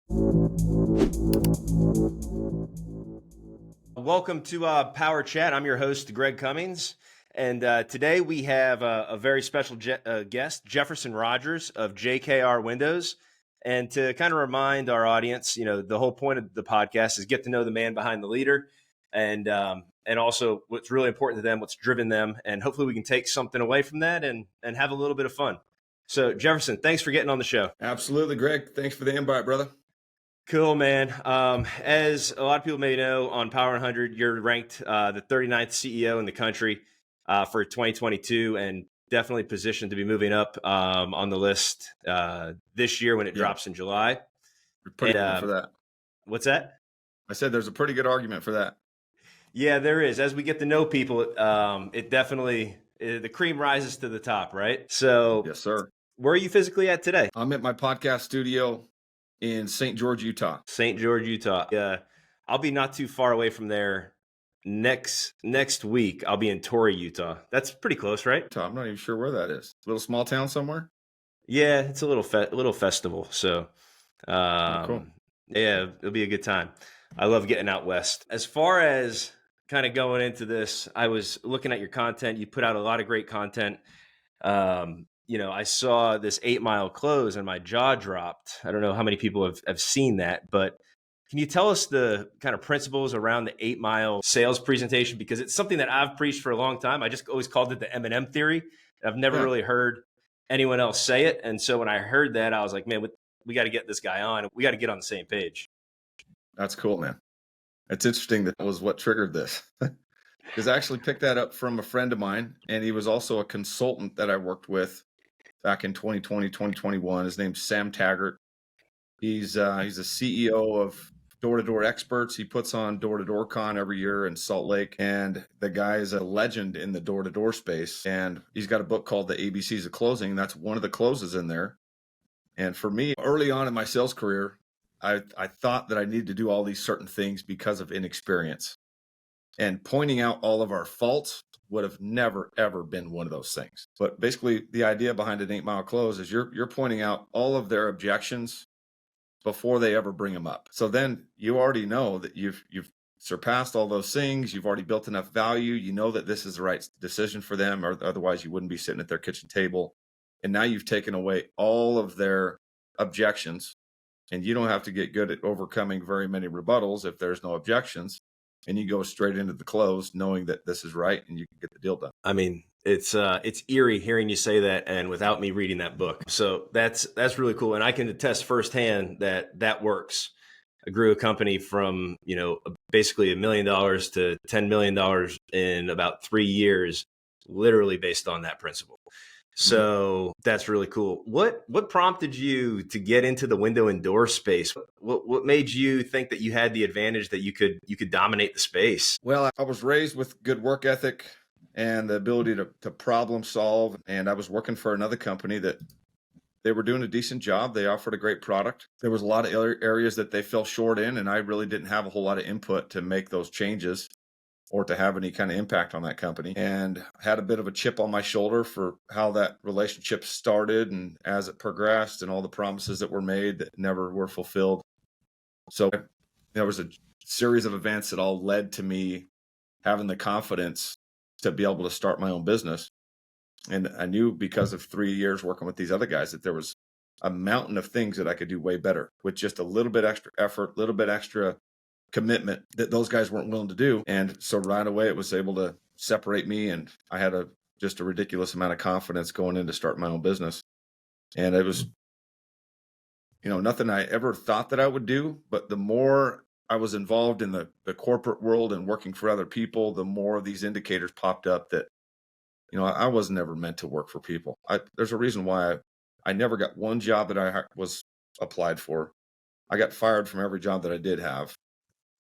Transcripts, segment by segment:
Welcome to PowerChat. I'm your host, Greg Cummings. And today we have a very special guest, Jefferson Rogers of JKR Windows. And to kind of remind our audience, the whole point of the podcast is get to know the man behind the leader, and also what's really important to them, what's driven them, and hopefully we can take something away from that and have a little bit of fun. So Jefferson, thanks for getting on the show. Absolutely, Greg. Thanks for the invite, brother. Cool, man. As a lot of people may know, on Power100, you're ranked the 39th CEO in the country for 2022, and definitely positioned to be moving up on the list this year when it drops in July. Pretty good for that. What's that? I said there's a pretty good argument for that. Yeah, there is. As we get to know people, it definitely, the cream rises to the top, right? So, yes, sir. Where are you physically at today? I'm at my podcast studio in St. George, Utah. St. George, Utah. Yeah, I'll be not too far away from there. Next week, I'll be in Torrey, Utah. That's pretty close, right? I'm not even sure where that is. A little small town somewhere? Yeah, it's a little festival. So, cool. Yeah, it'll be a good time. I love getting out west. As far as kind of going into this, I was looking at your content. You put out a lot of great content. I saw this 8 Mile close and my jaw dropped. I don't know how many people have seen that, but can you tell us the kind of principles around the 8 Mile sales presentation? Because it's something that I've preached for a long time. I just always called it the M&M theory. I've never really heard anyone else say it. And so when I heard that, I was like, man, we got to get this guy on. We got to get on the same page. That's cool, man. It's interesting that was what triggered this. Because I actually picked that up from a friend of mine, and he was also a consultant that I worked with back in 2020, 2021. His name's Sam Taggart. He's a CEO of Door-to-Door Experts. He puts on Door-to-Door Con every year in Salt Lake, and the guy is a legend in the door-to-door space. And he's got a book called The ABCs of Closing. And that's one of the closes in there. And for me, early on in my sales career, I thought that I needed to do all these certain things because of inexperience. And pointing out all of our faults would have never, ever been one of those things. But basically, the idea behind an 8 Mile close is you're pointing out all of their objections before they ever bring them up. So then you already know that you've surpassed all those things. You've already built enough value. You know that this is the right decision for them, or otherwise you wouldn't be sitting at their kitchen table. And now you've taken away all of their objections, and you don't have to get good at overcoming very many rebuttals if there's no objections. And you go straight into the close knowing that this is right and you can get the deal done. I mean, it's eerie hearing you say that, and without me reading that book. So that's really cool. And I can attest firsthand that works. I grew a company from, basically $1 million to $10 million in about 3 years, literally based on that principle. So that's really cool. What prompted you to get into the window and door space? What made you think that you had the advantage that you could dominate the space? Well, I was raised with good work ethic and the ability to problem solve. And I was working for another company that they were doing a decent job. They offered a great product. There was a lot of areas that they fell short in, and I really didn't have a whole lot of input to make those changes or to have any kind of impact on that company. And I had a bit of a chip on my shoulder for how that relationship started and as it progressed and all the promises that were made that never were fulfilled. So there was a series of events that all led to me having the confidence to be able to start my own business. And I knew because of 3 years working with these other guys that there was a mountain of things that I could do way better with just a little bit extra effort, a little bit extra commitment that those guys weren't willing to do. And so right away it was able to separate me, and I had just a ridiculous amount of confidence going in to start my own business. And it was nothing I ever thought that I would do, but the more I was involved in the corporate world and working for other people, the more these indicators popped up that I was never meant to work for people. There's a reason why I never got one job that I was applied for. I got fired from every job that I did have.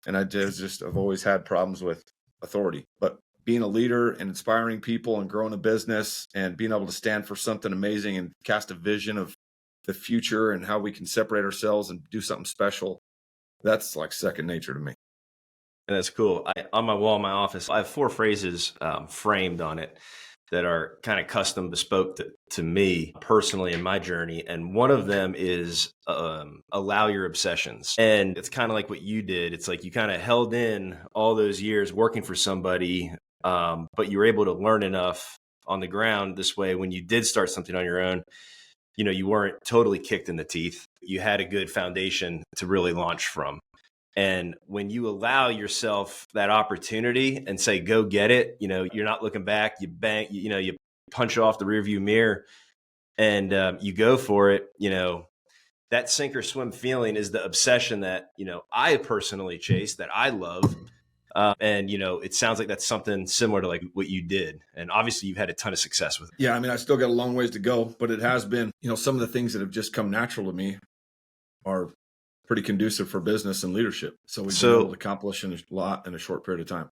And I've always had problems with authority. But being a leader and inspiring people and growing a business and being able to stand for something amazing and cast a vision of the future and how we can separate ourselves and do something special, that's like second nature to me. And that's cool. On my wall in my office, I have 4 phrases framed on it. that are kind of custom bespoke to me personally in my journey. And one of them is allow your obsessions. And it's kind of like what you did. It's like you kind of held in all those years working for somebody, but you were able to learn enough on the ground. This way, when you did start something on your own, you weren't totally kicked in the teeth. You had a good foundation to really launch from. And when you allow yourself that opportunity and say, go get it, you're not looking back, you bang, you punch off the rearview mirror and you go for it, that sink or swim feeling is the obsession that, I personally chase, that I love. And, it sounds like that's something similar to like what you did. And obviously you've had a ton of success with it. Yeah. I mean, I still got a long ways to go, but it has been, some of the things that have just come natural to me are pretty conducive for business and leadership. So we've been able to accomplish a lot in a short period of time.